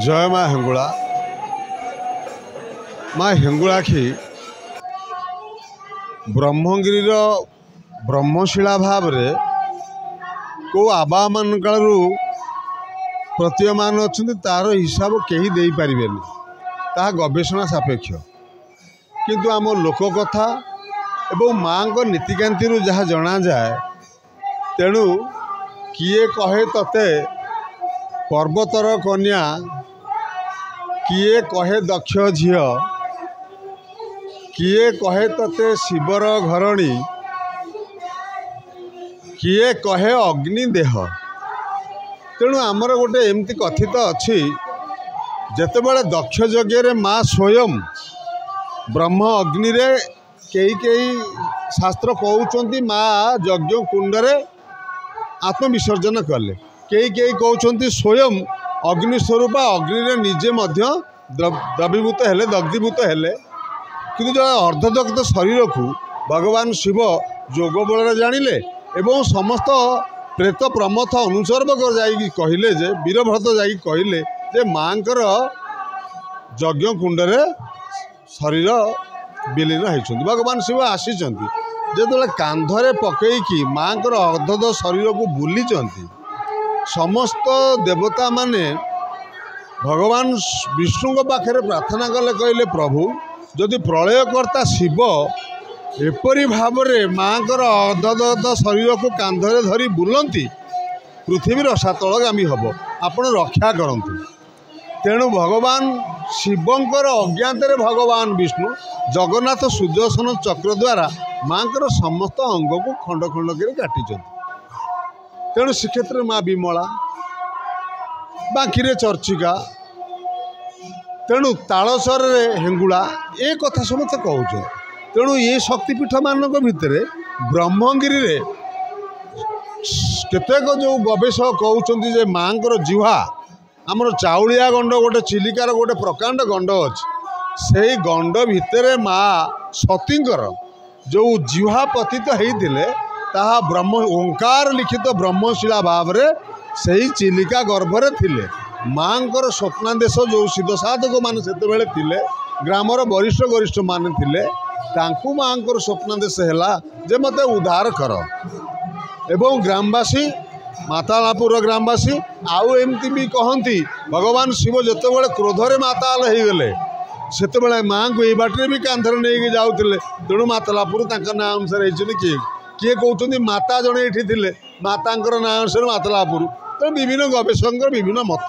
जय माँ हेंगुला। माँ हेंगुलाखी ब्रह्मगिरी ब्रह्मशिला भाव रे को आबा मान कालू प्रतीयमान अच्छा तार हिसाब कहीं दे पारे ता गवेषणा सापेक्ष किंतु आम लोक कथा एवं माँ को नीतिकांति जहाँ जना जाए तेणु किए कहे तते पर्वतर कन्या किए कहे दक्ष झील किए कहे तते शिवर घरणी किए कहे अग्निदेह। तेणु आमर गोटे एमती कथित अच्छी जेतेबेले दक्ष यज्ञ माँ स्वयं ब्रह्म अग्नि रे कई शास्त्र कहते माँ यज्ञ कुंडरे आत्मविसर्जन कले कई कहते स्वयं अग्नि स्वरूप अग्नि रे निजे मध्य द्रवीभूत हेले दग्धीभूत हेले किंतु जो अर्धदग्ध शरीर को भगवान शिव जोग बल जानिले एवं समस्त प्रेत प्रमथ अनुसर्ग जाई कहले जे वीरभद्र जाई कहले जे माँकर यज्ञ कुंडरे शरीर विलीन होती भगवान शिव आसीचंती जेतले कांधरे पकईकी माँकर अर्धद शरीर को बुली समस्त देवता माने भगवान विष्णु पाखे प्रार्थना कले कहले प्रभु जदि प्रलयकर्ता शिव एपरी भाव में माँकर अर्धदग्ध शरीर को कांधरे धरी बुलती पृथ्वी रसातलगामी हम आपण रक्षा करंतु। तेणु भगवान शिवंकर अज्ञात भगवान विष्णु जगन्नाथ सुदर्शन चक्र द्वारा माँकर समस्त अंग को खंड खंड कर काटी। तेणु श्रीक्षेत्र माँ विमला बांकी चर्चिका तेणु तालसर हेंगुला ए कथा समस्त कहते। तेणु ये शक्तिपीठ मानक भितर ब्रह्मगिरी रे केतेक जो गवेषक कहते जे माँकर जिह्वा आमर चाउलिया गंड गोटे चिलिकार गोटे प्रकांड गंड अच्छे से गंड भितर माँ सतींकर जो जिह्वा पतित होते ताहा ब्रह्म ओंकार लिखित ब्रह्मशिला भाव रे सही चिलिका गर्भरे थिले माँकर स्वप्नादेश जो सिद्ध साधक मान सेतेबेले थिले ग्रामर वरिष्ठ गरिष्ठ मान थिले तांकु माँकर स्वप्नादेश हैला जे मते उद्धार कर एवं ग्रामवासी मातालापुर ग्रामवासी आउ एमती भी कहती भगवान शिव जेतेबेले क्रोधरे माताल हो गले सेतेबेले माँ को ये बाटे भी कांधर नहीं जाऊले तेणु मातालापुर ना अनुसार किए किए कहते माता जड़े ये थे मातांकर ना अनुसार मातालापुर तेणु विभिन्न गवेषक विभिन्न मत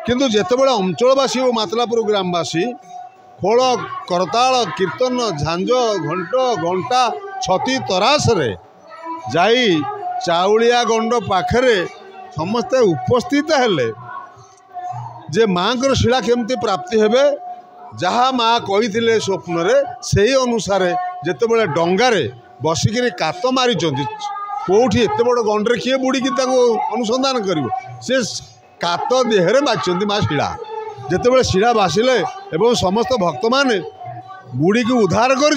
किंतु जेतेबेले अंचलवासी और मातालापुर ग्रामवासी खोल करताल कीर्तन झांझ घंट घंटा छती तरास रे जाई चाउलिया गंड पाखरे समस्ते उपस्थित हेले जे माँकर शिला केमती प्राप्ति हेबे जहाँ माँ कही स्वप्न रे सही अनुसार जेतेबेले डंगारे बसिकी कात मारी कौटी एत बड़ गंडे किए बुड़ी अनुसंधान कर कात देहरे बाजि माँ शिला जेतेबेले शिला बासिले एवं समस्त भक्त माने बुड़ी की उद्धार कर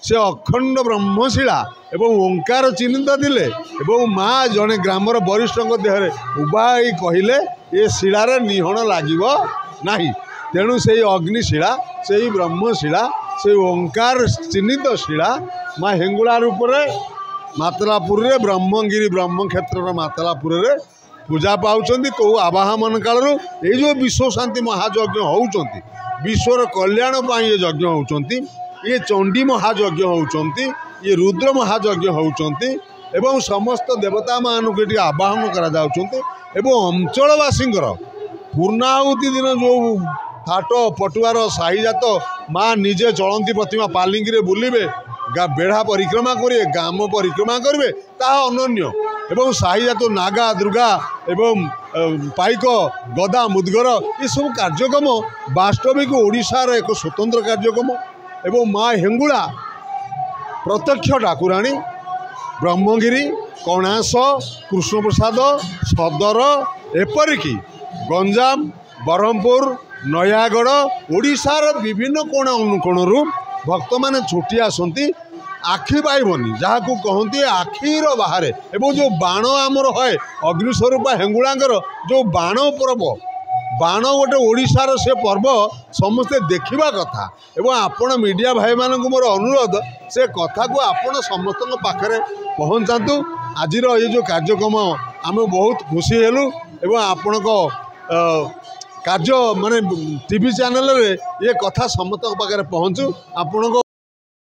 से अखंड ब्रह्मशिला एवं ओंकार चिन्हित थिले एवं माँ जड़े ग्रामर वरिष्ठ देहरे उभा कहले ये शिलार निहण लगे ना तेणु से अग्निशिला से ब्रह्मशिला से ओंकार चिन्हित शिला माँ हेंगुला रूप मातलापुर रे ब्रह्मगिरी ब्रह्मक्षेत्र मातलापुर रे पूजा पाउछंती कौ आवाहन कालू ये जो विश्व शांति महायज्ञ होउछंती विश्वर कल्याण पाई ये यज्ञ होउछंती ये चंडी महायज्ञ होउछंती ये रुद्र महायज्ञ होउछंती एवं समस्त देवता मानक ये आवाहन करा जाउछंती एवं अंचलवासींकर पूर्णाहुति दिन जो थाट पटुआर साहीजात माँ निजे चलती प्रतिमा पालिंगी बुलिबे बेढ़ा परिक्रमा करेंगे गाम परिक्रमा करेंगे ताहा अनन्य एवं साहीजात नागा दुर्गा एवं पाइक गदा मुदगर ये सब कार्यक्रम वास्तविक ओडिशार एक स्वतंत्र कार्यक्रम एवं माँ हेंगुला प्रत्यक्ष ठाकुराणी ब्रह्मगिरी कणास कृष्णप्रसाद सदर एपरिकी गंजाम बरहमपुर नयागढ़ ओडिशार विभिन्न कोण अनुकोणरू भक्त मैंने छुट्टी आसती आखि पाइबनी जहाँ को कहती आखिर बाहर एवं जो बाण आमर है अग्निस्वरूप हेंगुलांकर जो बाण पर्व बाण गोटे ओडिशार से पर्व समस्ते देखा कथा एवं आपण मीडिया भाई मान मोर अनुरोध से कथा को आपण समस्त पाखे पहुँचातु आज ये जो कार्यक्रम आम बहुत खुशी हेलु एवं आपण कार्य माने टीवी चैनल रे ये कथा समस्त पाखे पहुँचू आपण